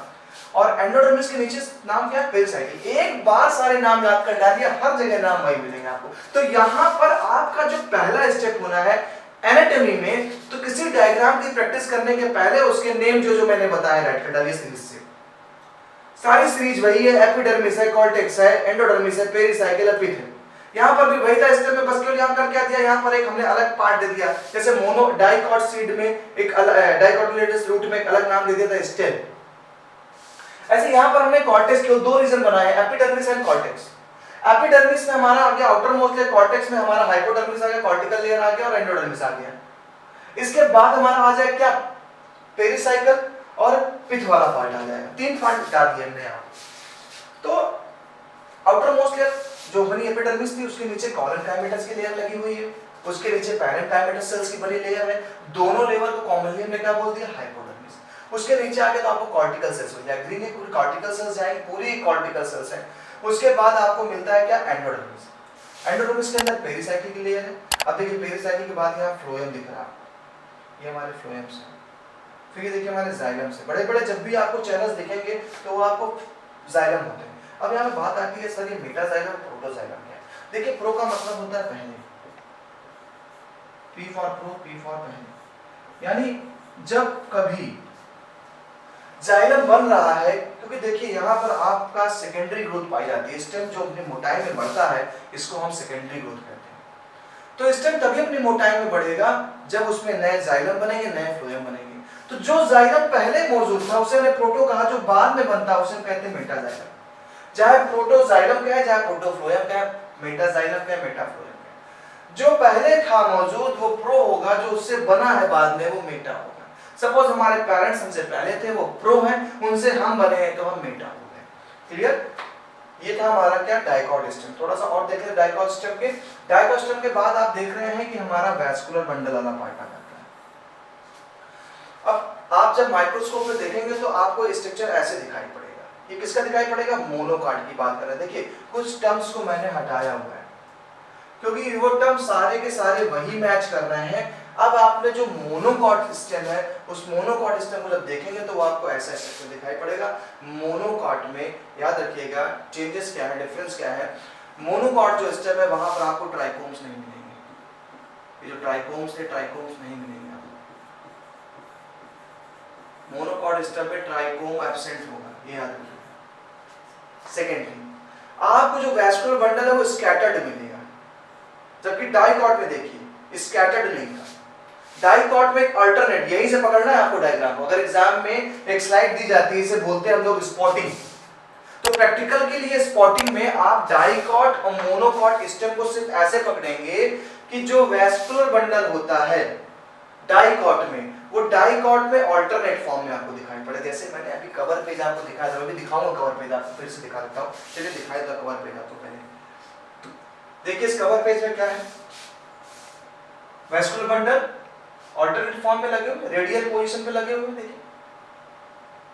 और एंडोडर्मिस के नीचे नाम क्या है, पेरिसाइकिल। एक बार सारे नाम याद कर डालिए, हर जगह नाम वही मिलेंगे आपको। तो यहाँ पर आपका जो पहला स्टेप होना है एनाटॉमी में, तो किसी डायग्राम की प्रैक्टिस करने के पहले उसके नेम जो जो मैंने बताया राइट कर डालिए सीरीज से। सारी सीरीज वही है, एपिडर्मिस है, कॉर्टेक्स है, एंडोडर्मिस है, पेरिसाइकिल है, पिथ है। यहाँ पर भी वही था स्टेप में, बस केवल यहाँ कर क्या दिया, यहाँ पर एक हमने अलग पार्ट दे दिया, जैसे मोनो डाइकॉट सीड में एक अलग, डाइकोटिलेडस रूट में एक अलग नाम दे दिया था स्टेम। ऐसे यहाँ पर हमने कॉर्टेक्स के दो रीजन बनाए, एपिडर्मिस एंड कॉर्टेक्स। एपिडर्मिस में हमारा आ गया आउटर मोस्ट लेयर, कॉर्टेक्स में हमारा हाइपोडर्मिस आ गया, कॉर्टिकल लेयर आ गया और एंडोडर्मिस आ गया। इसके बाद हमारा आ जाए क्या, पेरिसाइकल और पिथ वाला पार्ट आ जाएगा। 3 पार्ट बता दिए हमने यहाँ। तो आउटर मोस्ट लेयर जो बनी एपिडर्मिस थी, उसके नीचे कोलेन्काइमेटस की लेयर लगी हुई है, उसके नीचे पैरेन्काइमेटस सेल्स की बड़ी लेयर है, दोनों लेयर को कॉमनली हमने क्या बोल दिया, हाइपोडर्मिस। उसके नीचे आके तो आपको कॉर्टिकल सेल्स मिल जाएगा, ग्रीन पूरी कॉर्टिकल सेल्स जाएंगे, पूरी कॉर्टिकल सेल्स है। उसके बाद आपको मिलता है क्या, एंडोडर्मिस। एंडोडर्मिस के अंदर पेरिसाइकिल की लेयर है। अब देखिए पेरिसाइकिल के बाद यहाँ फ्लोएम दिख रहा है, ये हमारे फ्लोएम्स हैं। फिर ये देखिए हमारे जाइलम्स है, बड़े बड़े जब भी आपको चैनल्स दिखेंगे तो वो आपको जाइलम होते हैं। अब यहाँ पे बात आती है सर ये मेटाजाइलम प्रोटोजाइलम क्या है। देखिए प्रो का मतलब होता है पहले, P for pro, P for पहले, यानी जब कभी जाइलम बन रहा है, क्योंकि देखिए यहाँ पर आपका सेकेंडरी ग्रोथ पाई जाती है, स्टेम जो अपनी मोटाई में बढ़ता है इसको हम सेकेंडरी ग्रोथ कहते हैं। तो स्टेम तभी अपनी मोटाई में बढ़ेगा जब उसमें नए जाइलम बनेंगे, नए फ्लोएम बनेंगे। तो जो जाइलम पहले मौजूद था उसे हमने प्रोटो कहा, जो बाद में बनता है उसे हम कहते हैं मेटाजाइलम। चाहे प्रोटोजाइलम क्या है, चाहे प्रोटोफ्लोएम क्या है, मेटाजाइलम क्या है, मेटाफ्लोएम क्या है। जो पहले था मौजूद वो प्रो होगा, जो उससे बना है बाद में वो मेटा होगा। सपोज हमारे पेरेंट्स हमसे पहले थे वो प्रो हैं, उनसे हम बने हैं तो हम मेटा हो गए। क्लियर? ये था हमारा क्या, डाइकॉट स्टेम। थोड़ा सा और देख लें डाइकॉट स्टेम के। डाइकॉट स्टेम के बाद आप देख रहे हैं कि हमारा वैस्कुलर बंडल वाला पार्ट आ जाता है। अब आप जब माइक्रोस्कोप में देखेंगे तो आपको स्ट्रक्चर ऐसे दिखाई पड़ेगा। ये किसका दिखाई पड़ेगा, मोनोकॉट की बात कर रहे हैं। देखिए कुछ टर्म्स को मैंने हटाया हुआ है क्योंकि वो टर्म सारे के सारे वही मैच कर रहे हैं। अब आपने जो मोनोकॉट स्टेम है उस मोनोकॉट स्टेम को जब देखेंगे तो वो आपको ऐसा स्ट्रक्चर दिखाई पड़ेगा। मोनोकॉट में याद रखिएगा चेंजेस क्या है, डिफरेंस क्या है। मोनोकॉट जो स्टेम है वहां पर आपको ट्राइकोम्स नहीं मिलेंगे, ये जो ट्राइकोम्स थे ट्राइकोम्स नहीं मिलेंगे आपको। मोनोकॉट स्टेम में ट्राइकोम एब्सेंट होगा, ये याद रखिएगा। सेकेंडली आपको जो वैस्कुलर बंडल है वो स्कैटर्ड मिलेगा, जबकि डाइकॉट में देखिए स्कैटर्ड नहीं था। डाइकॉट में एक अल्टरनेट, यहीं से पकड़ना है आपको डायग्राम को। अगर एग्जाम में एक स्लाइड दी जाती है, इसे बोलते हैं हम लोग स्पॉटिंग, तो प्रैक्टिकल के लिए स्पॉटिंग में आप डाइकॉट और मोनोकॉट स्टेम को सिर्फ ऐसे पकड़ेंगे कि जो वैस्कुलर बंडल होता है डाइकॉट में, वो डाइकॉट में अल्टरनेट फॉर्म में आपको दिखाई पड़े। जैसे मैंने अभी कवर पेज आपको दिखाया था, मैं भी दिखाऊंगा कवर पेज आपको, फिर से दिखा देता हूं। चलिए दिखाई दो कवर पेज आपको पहले। देखिए इस कवर पेज में क्या है, वैस्कुलर बंडल अल्टरनेट फॉर्म में लगे हुए, रेडियल पोजीशन पे लगे हुए, देखिए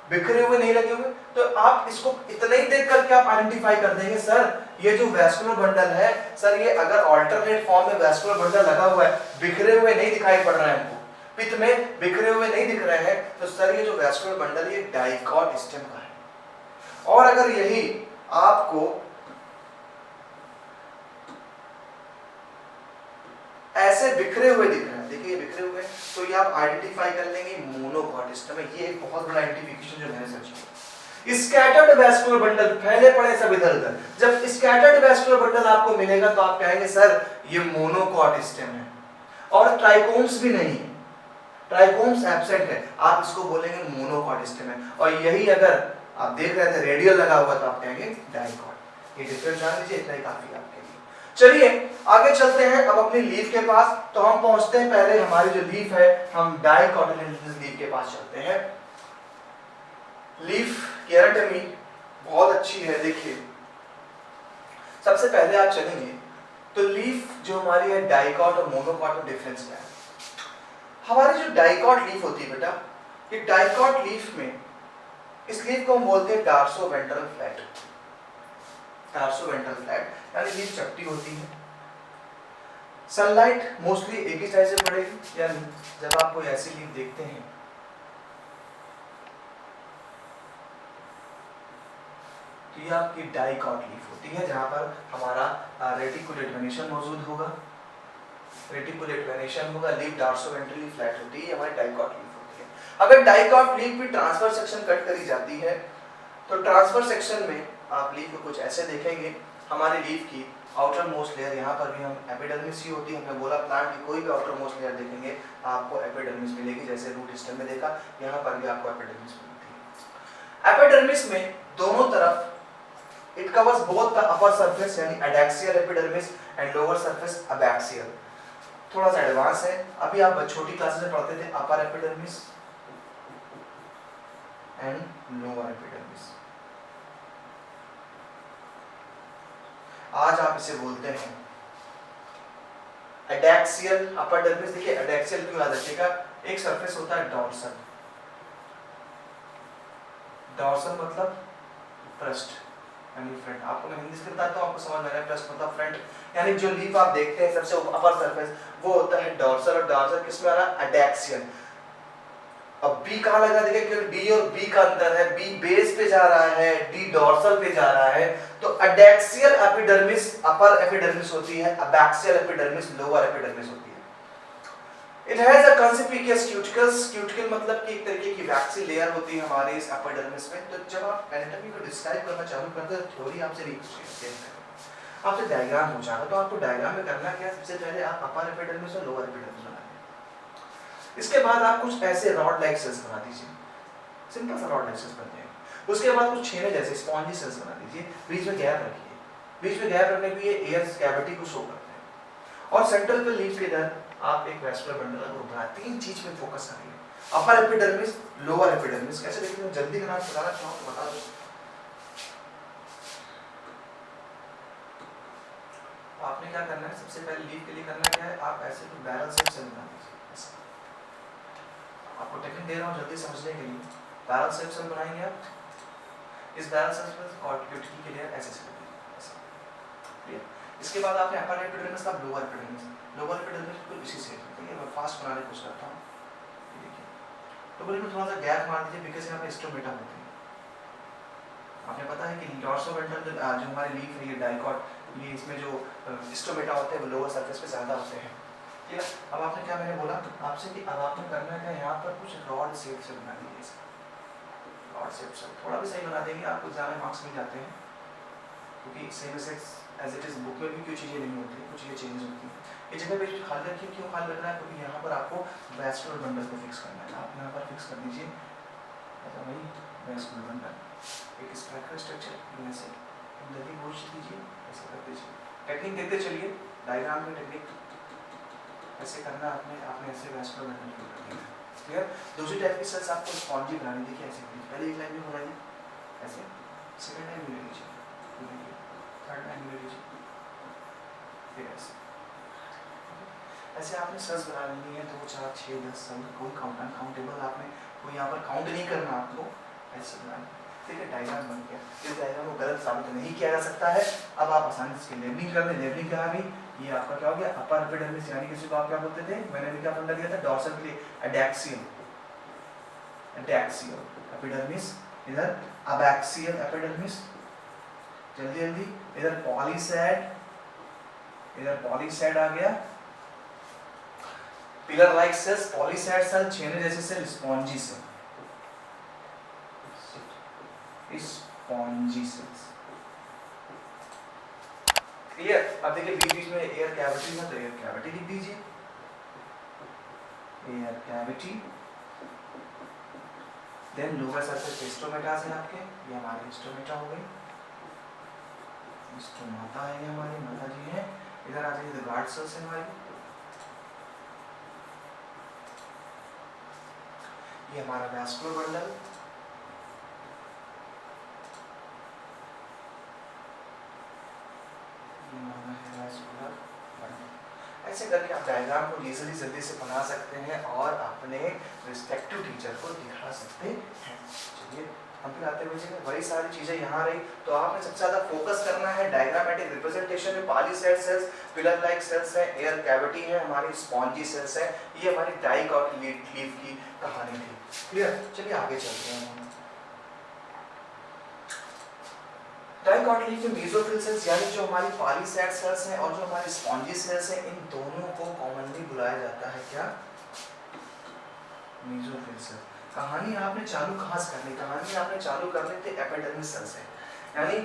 बिखरे हुए नहीं लगे हुए। तो आप इसको इतना ही देख करके आप आइडेंटिफाई कर देंगे सर ये जो वैस्कुलर बंडल है, सर ये अगर अल्टरनेट फॉर्म में वैस्कुलर बंडल लगा हुआ है, बिखरे हुए नहीं दिखाई पड़ रहा है हमको, पित्त में बिखरे हुए नहीं दिख रहे हैं, तो सर ये जो वैस्कुलर बंडल ये डाइकॉट स्टेम का है। और अगर यही आपको ऐसे बिखरे हुए दिख रहे हैं, देखिए ये बिखरे हुए, तो ये आप आइडेंटिफाई कर लेंगे मोनोकॉट स्टेम है। ये एक बहुत बड़ा आइडेंटिफिकेशन जो मैंने सर्च किया। स्कैटर्ड वैस्कुलर बंडल, फैले पड़े सब इधर उधर, जब स्कैटर्ड वैस्कुलर बंडल आपको मिलेगा तो आप कहेंगे सर ये मोनोकॉट स्टेम है। और ट्राइकोम्स भी नहीं है, ट्राइकोम्स एब्सेंट है, आप इसको बोलेंगे मोनोकॉट स्टेम है। और यही अगर आप देख रहे थे रेडियल लगा हुआ तो आप कहेंगे डाइकॉट। ये डिफरेंस जान लीजिए, इतना ही काफी है आपके लिए। चलिए आगे चलते हैं अब अपनी लीफ के पास। तो हम पहुंचते हैं पहले हमारी जो लीफ है, हम डाइकोटिलेडोनस लीफ के पास चलते हैं। लीफ की एनाटॉमी बहुत अच्छी है। देखिए सबसे पहले आप चलेंगे तो लीफ जो हमारी है डाइकॉट और मोनोकॉट में डिफरेंस क्या है। हमारी जो डाइकॉट लीफ होती है बेटा, ये डाइकॉट लीफ में इस लीफ को हम बोलते हैं डार्सोवेंट्रल फ्लैट। डार्सोवेंट्रल फ्लैट यानी लीफ चपटी होती है। सनलाइट मोस्टली एक ही साइड से पड़ेगी, यानी जब आप कोई ऐसी लीफ देखते हैं तो ये आपकी डाइकॉट लीफ होती है, जहां पर हमारा रेटिकुलेट वेनेशन मौजूद होगा। रेटिकुलेट वेनेशन होगा, लीफ डार्सोवेंट्रली फ्लैट होती है, हमारी डाइकॉट लीफ होती है। अगर डाइकॉट लीफ भी ट्रांसफर सेक्शन कट करी जाती है तो ट्रांसफर सेक्शन में आप लीफ को कुछ ऐसे देखेंगे। हमारी लीफ की आउटर मोस्ट लेयर, यहाँ पर भी हम एपिडर्मिस ही होती है। हमने बोला प्लांट की कोई भी आउटर मोस्ट लेयर देखेंगे आपको एपिडर्मिस मिलेगी, जैसे रूट स्टेम में देखा, यहाँ पर भी आपको एपिडर्मिस मिलती है। एपिडर्मिस में दोनों तरफ it covers both the upper surface यानी adaxial epidermis and lower surface abaxial. थोड़ा सा एडवांस है, अभी आप छोटी क्लासेस में पढ़ते थे upper epidermis and lower epidermis. आज आप इसे बोलते हैं एडैक्सियल अपर डर्मिस, देखिए एडैक्सियल क्यों याद रखिएगा, एक सरफेस होता है डॉर्सल, डॉर्सल मतलब पृष्ठ यानी फ्रंट, आपको मैं हिंदी से बताता हूँ आपको समझ में आ रहा है, पृष्ठ मतलब फ्रंट, यानी जो लीफ आप देखते हैं सबसे अपर सरफेस वो होता है डॉर्सल, और डॉर्सल किसमें आ रहा है, एडैक्सियल। अब बी कहाँ लगा, देखिए क्योंकि डी और बी का अंतर है, बी बेस पे जा रहा है, डी डॉर्सल पे जा रहा है, तो एडैक्सियल एपिडर्मिस अपर एपिडर्मिस होती है, अबैक्सियल एपिडर्मिस लोअर एपिडर्मिस होती है। It has a conspicuous cuticles, cuticle मतलब कि एक तरीके की वैक्सी लेयर होती है हमारे इस एपिडर्मिस में। तो जब आप एनाटॉमी को डिस्क्राइब करना चालू करते हैं थ्योरी आपसे नहीं पूछेंगे, आपसे डायग्राम पूछा तो आपको डायग्राम में करना क्या है, सबसे पहले आप अपर एपिडर्मिस और लोअर एपिडर्मिस बना लीजिए। इसके बाद आप कुछ ऐसे रॉड लाइक सेल्स बना दीजिए, सिंपल सा रॉड लाइक सेल्स बन जाएगा। उसके बाद कुछ छेने जैसे स्पॉन्जी सेल्स बना दीजिए, बीच में गैप रखिए, बीच में गैप रखने के लिए एयर कैविटी को शो करते हैं, और सेंट्रल पे लीफ के इधर आप एक वैस्कुलर बंडल को बनाएं। तीन चीज पे फोकस करिए, अपर एपिडर्मिस, लोअर एपिडर्मिस। कैसे देखिए, जल्दी का नाम बताना चाहूँ तो बता दो। आपने क्या करना है, सबसे पहले लीफ के लिए करना क्या है, आप ऐसे तो बैरल शेप सेल बना दीजिए। आपको टेक्निक दे रहा हूँ जल्दी समझने के लिए। बैरल शेप सेल बनाएंगे आप, इस बैरल शेप सेल कॉर्टिकल के लिए ऐसे सेल बनाइए। इसके बाद आपने अपर एपिडर्मिस का लोअर एपिडर्मिस, लोअर एपिडर्मिस को इसी से ठीक है, मैं फास्ट बनाने की कोशिश करता हूँ। देखिए तो बोलिए थोड़ा सा गैप मार दीजिए, बिकॉज़ यहाँ पे स्टोमेटा होते हैं। आपने पता है कि डॉर्सोवेंट्रल जो हमारे लीफ है ये डाइकॉट, ये इसमें जो स्टोमेटा होते हैं वो लोअर सरफेस पे ज़्यादा होते हैं। ठीक है, अब आपने क्या मैंने बोला आपसे कि अब आपने करना है यहाँ पर कुछ रॉड शेप से बना दीजिए, रॉड शेप से थोड़ा भी सही बना देंगे आपको ज़्यादा मार्क्स मिल जाते हैं, क्योंकि same as it is book में भी कुछ चीज़ें नहीं होती, कुछ चीज़ें चेंजेस होती हैं। ये जगह पे खाली रखिए, क्यों खाली रखना है, क्योंकि यहाँ पर आपको वैस्कुलर बंडल को फिक्स करना है। आप यहाँ पर फिक्स कर दीजिए, अच्छा भाई वैस्कुलर बंडल, एक स्ट्रक्चर स्ट्रक्चर ऐसे अंदर ही गोश्त दीजिए, ऐसे कर दीजिए। टेक्निक देते चलिए, डायग्राम में टेक्निक ऐसे करना आपने, आपने ऐसे वैस्कुलर बंडल को कर दिया। क्लियर। दूसरी टाइप की सेल्स आपको स्पॉन्जी बनानी, देखिए ऐसे पहले एक लाइन में बनाइए ऐसे, सेकंड लाइन में लीजिए, थर्ड लाइन में लीजिए, फिर ऐसे ऐसे आपने सेल्स बना लेनी है 2 4 6 10 सेल, कोई काउंटेबल आपने कोई यहाँ पर काउंट नहीं करना आपको, ऐसे बनाना। ठीक है, डायग्राम बन गया। इस डायग्राम को गलत साबित नहीं किया जा सकता है। अब आप आसानी से लेबलिंग कर दें। लेबलिंग क्या आ गई, ये आपका क्या हो गया, अपर एपिडर्मिस, यानी किसी को आप क्या बोलते थे, मैंने भी क्या फंडा दिया था डॉर्सल के लिए, एडैक्सियल, एडैक्सियल एपिडर्मिस, इधर अबैक्सियल एपिडर्मिस, जल्दी जल्दी, इधर पॉलीसेड, इधर पॉलीसेड आ गया, pillar like cells, palisade cell, छेने जैसे cell, spongy cell, spongy cells. Clear. अब देखिए बीच बीच में एयर कैविटी है तो एयर कैविटी लिख दीजिए, air cavity. Then lower surface stomata है आपके, ये हमारे स्टोमेटा हो गई, स्टोमाटा है, ये हमारी माता जी है। इधर आ जाइए गार्ड सेल्स है हमारी, ये हमारा वैस्कुलर बंडल, ऐसे करके आप डायग्राम को इजीली जल्दी से बना सकते हैं और अपने रिस्पेक्टिव टीचर को दिखा सकते हैं। चलिए हम फिर आते हुए वही सारी चीजें यहाँ रही, तो आपने सबसे ज्यादा फोकस करना है डायग्रामेटिक रिप्रेजेंटेशन में। Palisade sales, pillar like sales है, एयर कैविटी है, हमारी स्पॉन्जी सेल्स है, ये हमारी डाइकॉट लीफ की कहानी थी। क्लियर। चलिए आगे चलते हैं। डाइकोटिली के मेसोफिल सेल्स यानी जो हमारी पॉलीसेड सेल्स हैं और जो हमारी स्पॉन्जी सेल्स हैं, इन दोनों को कॉमनली बुलाया जाता है क्या, मेसोफिल सेल। कहानी आपने चालू कहाँ से करनी, कहानी आपने चालू करनी थी एपिडर्मिस सेल से, यानी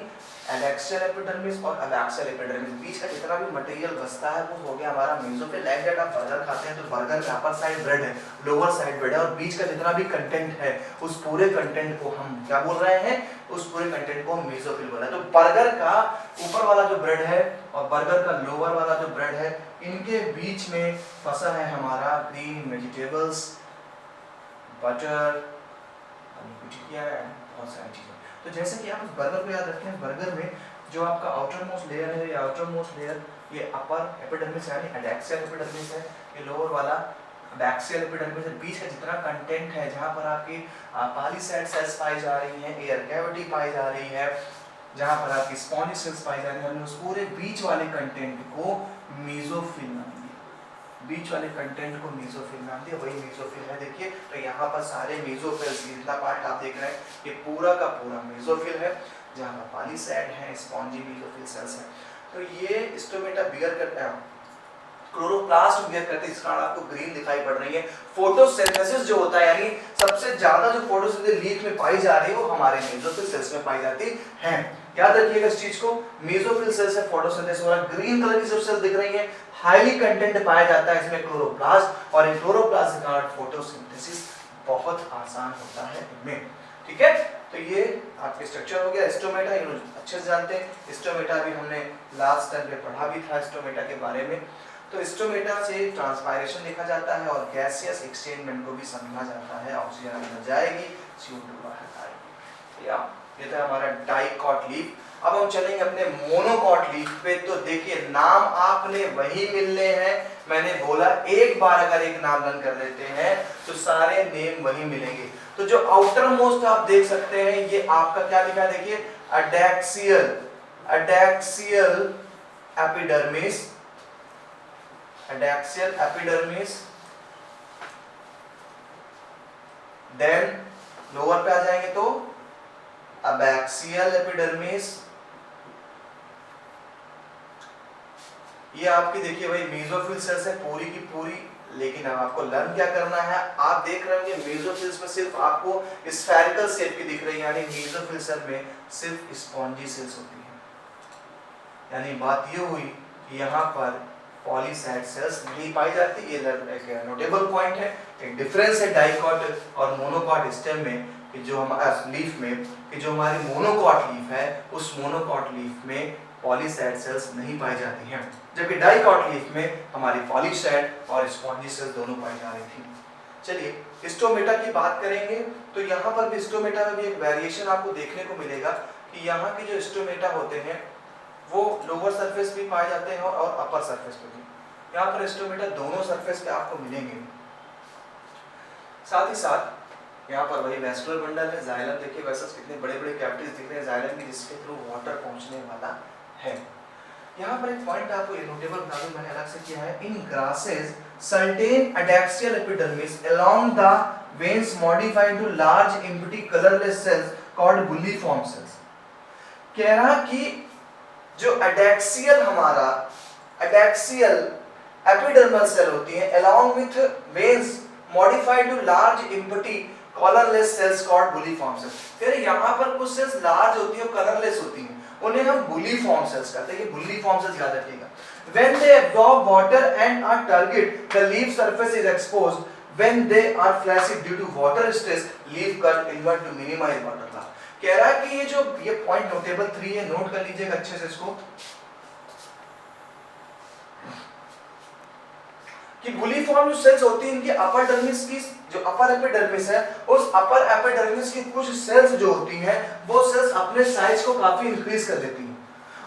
एडैक्सियल एपिडर्मिस और अबैक्सियल एपिडर्मिस, बीच का जितना भी मटेरियल बचता है वो हो गया हमारा मेसोफिल। लाइक दैट आप बर्गर खाते हैं तो बर्गर का अपर साइड ब्रेड है, लोअर साइड ब्रेड है, और बीच का जितना भी कंटेंट है उस पूरे कंटेंट को हम क्या बोल रहे हैं, उस पूरे कंटेंट को हम मेसोफिल बोल रहे हैं। तो बर्गर का ऊपर वाला जो ब्रेड है और बर्गर का लोअर वाला जो ब्रेड है, इनके बीच में फंसा है हमारा ग्रीन वेजिटेबल्स, बटर, बहुत सारी चीजें। तो जैसे कि आप उस बर्गर को याद रखें, बर्गर में जो आपका आउटर मोस्ट लेयर है, या आउटर मोस्ट लेयर ये अपर एपिडर्मिस यानी एडैक्सियल एपिडर्मिस है, ये लोअर वाला बैक्सियल एपिडर्मिस है। बीच का जितना कंटेंट है जहाँ पर आपकी पॉलीसेड सेल्स पाई जा रही हैं, एयर कैविटी पाई जा रही है, जहाँ पर आपकी स्पॉन्जी सेल्स पाई जा रही है, हमने उस पूरे बीच वाले कंटेंट को मेसोफिल नाम दिया। बीच वाले कंटेंट को मेसोफिल नाम दिया, वही मेसोफिल है। देखिए तो यहाँ पर सारे मेसोफिल्स, जितना पार्ट आप देख रहे हैं ये पूरा का पूरा मेसोफिल है, जहाँ पर पॉलीसेड है, स्पॉन्जी मेसोफिल सेल्स है। तो ये स्टोमेटा बियर करता है, क्लोरोप्लास्ट बियर करते हैं, इस कारण आपको ग्रीन दिखाई पड़ रही है। फोटोसिंथेसिस जो होता है, यानी सबसे ज्यादा जो फोटोसिंथेसिस लीफ में पाई जा रही है वो हमारे मेसोफिल सेल्स में पाई जाती है। याद रखिएगा इस चीज को, मेसोफिल सेल्स से फोटोसिंथेसिस हो रहा है। ग्रीन कलर की जो सेल्स दिख रही है हाईली कंटेंट पाया जाता है इसमें क्लोरोप्लास्ट, और इन क्लोरोप्लास्ट के कारण फोटोसिंथेसिस बहुत आसान होता है इनमें। ठीक है, तो ये आपके स्ट्रक्चर हो गया स्टोमेटा, अच्छे से जानते हैं। स्टोमेटा भी हमने लास्ट टाइम पे पढ़ा भी था स्टोमेटा के बारे में। तो स्टोमेटा से ट्रांसपायरेशन देखा जाता है और गैसियस एक्सचेंजमेंट को भी समझा जाता है। ऑक्सीजन अंदर जाएगी, CO2 बाहर आएगी। ये था हमारा डाइकॉट लीफ। अब हम चलेंगे अपने मोनोकॉट लीफ पे। तो देखिए नाम आपने वही मिलने हैं, मैंने बोला एक बार अगर एक नाम लर्न कर लेते हैं तो सारे नेम वही मिलेंगे। तो जो आउटर मोस्ट आप देख सकते हैं ये आपका क्या लिखा है, देखिए adaxial epidermis, adaxial epidermis. Then lower पे आ जाएंगे तो अबैक्सियल एपिडर्मिस। ये आपकी देखिए भाई मेसोफिल सेल्स है पूरी की पूरी, लेकिन अब आपको लर्न क्या करना है, आप देख रहे होंगे मेसोफिल्स में सिर्फ आपको स्फेरिकल शेप की दिख रही है, यानी मेसोफिल सेल में सिर्फ स्पॉन्जी सेल्स होती है। यानी बात ये हुई कि यहाँ पर पॉलीसेड सेल्स नहीं पाई जाती। ये एक नोटेबल पॉइंट है, एक डिफरेंस है डाइकॉट और मोनोकॉट स्टेम में, कि जो हमारा लीफ में, कि जो हमारी मोनोकॉट लीफ है उस मोनोकॉट लीफ में पॉलीसेड सेल्स नहीं पाई जाती हैं, जबकि डाइकॉट लीफ में हमारी पॉलीसेड और स्पॉन्जी सेल्स दोनों पाई जा रही थी। चलिए स्टोमेटा की बात करेंगे तो यहाँ पर भी स्टोमेटा में भी एक वेरिएशन आपको देखने को मिलेगा कि यहाँ के जो स्टोमेटा होते हैं वो लोअर सरफेस भी पाए जाते हैं और अपर सरफेस पे भी। यहाँ पर स्टोमेटा दोनों सरफेस पे आपको मिलेंगे। साथ ही साथ यहाँ पर वही वेस्कुलर बंडल है, जाइलम। देखिए वेसल्स कितने बड़े बड़े कैविटीज दिख रहे हैं जाइलम की, जिसके थ्रू वाटर पहुंचने वाला है। यहाँ पर एक पॉइंट आपको नोटेबल बता दूं, मैंने अलग से किया है। In grasses certain adaxial epidermis along the veins modify into large empty colourless cells called bulliform cells. कह रहा कि जो एडैक्सियल हमारा एडैक्सियल एपिडर्मल सेल होती है along with veins modified to large empty colourless cells called bulliform cells. फिर यहाँ पर कुछ सेल्स लार्ज होती है और कलरलेस होती हैं, उन्हें हम बुल्लीफॉर्म सेल्स कहते हैं। ये बुल्लीफॉर्म सेल्स याद रखिएगा। When they absorb water and are turgid, the leaf surface is exposed. When they are flaccid due to water stress, leaf cut inward to minimize water loss. कह रहा है कि ये पॉइंट नोटेबल 3 है, नोट कर लीजिएगा अच्छे से इसको, कि बुलीफॉर्म जो सेल्स होती हैं इनकी अपर डर्मिस की, जो अपर एपिडर्मिस है उस अपर एपिडर्मिस की कुछ सेल्स जो होती हैं वो सेल्स अपने साइज को काफी इंक्रीज कर देती हैं,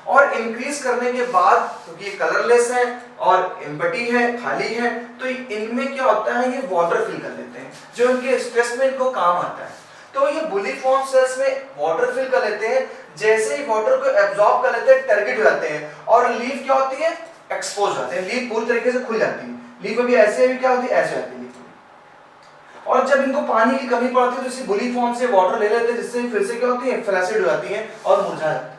और इंक्रीज करने के बाद क्योंकि ये कलरलेस है और एम्प्टी है, खाली है, तो इनमें क्या होता है ये वाटर फिल कर लेते हैं जो इनके स्ट्रेस में इनको काम आता है। तो ये बुलीफॉर्म सेल्स में वाटर फिल कर लेते हैं, जैसे ही वाटर को एब्जॉर्ब कर लेते हैं टर्गिड हो जाते हैं और लीफ क्या होती है एक्सपोज हो जाते हैं, लीफ पूरी तरीके से खुल जाती है। लीफ में भी ऐसे भी क्या होती है ऐसे होती है लीफ। और जब इनको पानी की कमी पड़ती है तो इसी बुलीफॉर्म से वाटर ले लेते हैं, जिससे फिर से क्या होती है फ्लैसिड हो जाती है और मुरझा जाती है।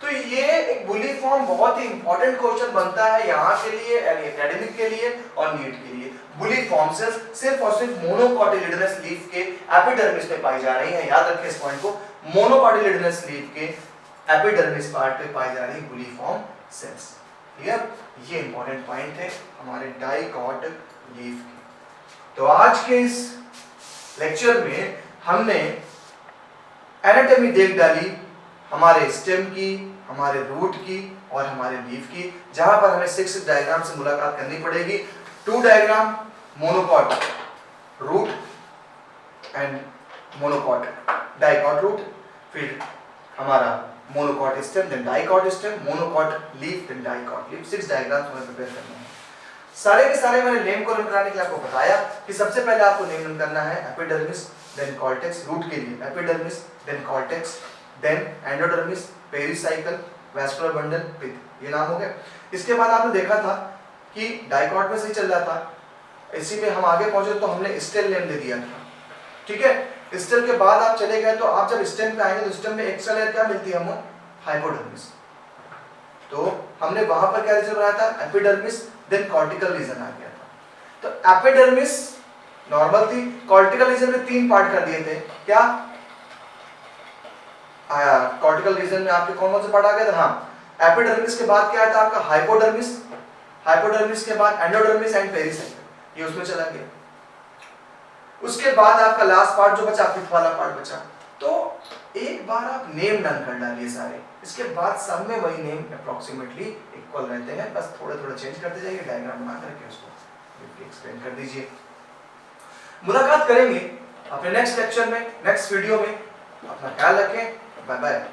तो ये एक बुलीफॉर्म बहुत ही इंपॉर्टेंट क्वेश्चन बनता है यहाँ के लिए, एकेडमिक के लिए और नीट के लिए। बुलीफॉर्म सेल्स सिर्फ और सिर्फ मोनोकॉटिलिडनस लीफ के एपिडर्मिस में पाई जा रही है, याद रखें इस पॉइंट को, मोनोकॉटिलिडनस लीफ के एपिडर्मिस पार्ट पे पाई जा रही बुलीफॉर्म सेल्स। क्लियर? ये इंपॉर्टेंट पॉइंट है हमारे डाइकॉट लीफ के। तो आज के इस लेक्चर में हमने एनाटॉमी देख डाली हमारे स्टेम की, हमारे रूट की और हमारे लीफ की, जहां पर हमें 6 डायग्राम से मुलाकात करनी पड़ेगी। 2 diagram monocot root and monocot dicot root, फिर हमारा monocot stem, then dicot stem, monocot leaf, then dicot leaf. 6 diagrams हमें प्रिपेयर करने हैं। सारे के सारे मैंने नेम को रन कराने के लिए आपको बताया कि सबसे पहले आपको नेम रन करना है एपिडर्मिस, देन कॉर्टेक्स, रूट के लिए epidermis, then cortex, then endodermis, pericycle, vascular bundle, pith, ये नाम हो गया। इसके बाद आपने देखा था कि डाइकॉट में से चल रहा था, इसी में हम आगे पहुंचे तो हमने स्टेल नेम दे दिया था, ठीक है। स्टेल के बाद आप चले गए तो आप जब स्टेम पे आएंगे तो स्टेम में एक्स्ट्रा लेयर क्या मिलती है हमें, हाइपोडर्मिस। तो हमने वहां पर क्या रीजन बनाया था, एपिडर्मिस, देन कॉर्टिकल रीजन आ गया था। तो एपिडर्मिस नॉर्मल थी, कॉर्टिकल रीजन में 3 पार्ट कर दिए थे, क्या आया कॉर्टिकल रीजन में आपके कौन कौन से पार्ट आ गए थे, हाँ एपिडर्मिस के बाद क्या था आपका हाइपोडर्मिस, हाइपोडर्मिस के बाद एंडोडर्मिस एंड पेरिसाइकल, ये उसमें चला गया। उसके बाद आपका लास्ट पार्ट जो बचा, पिथ वाला पार्ट बचा। तो एक बार आप नेम डन कर डालिए सारे, इसके बाद सब में वही नेम अप्रोक्सीमेटली इक्वल रहते हैं, बस थोड़ा थोड़ा चेंज करते जाइए, डायग्राम बना करके उसको एक्सप्लेन कर दीजिए। मुलाकात करेंगे अपने नेक्स्ट लेक्चर में, नेक्स्ट वीडियो में। अपना ख्याल रखें, बाय बाय।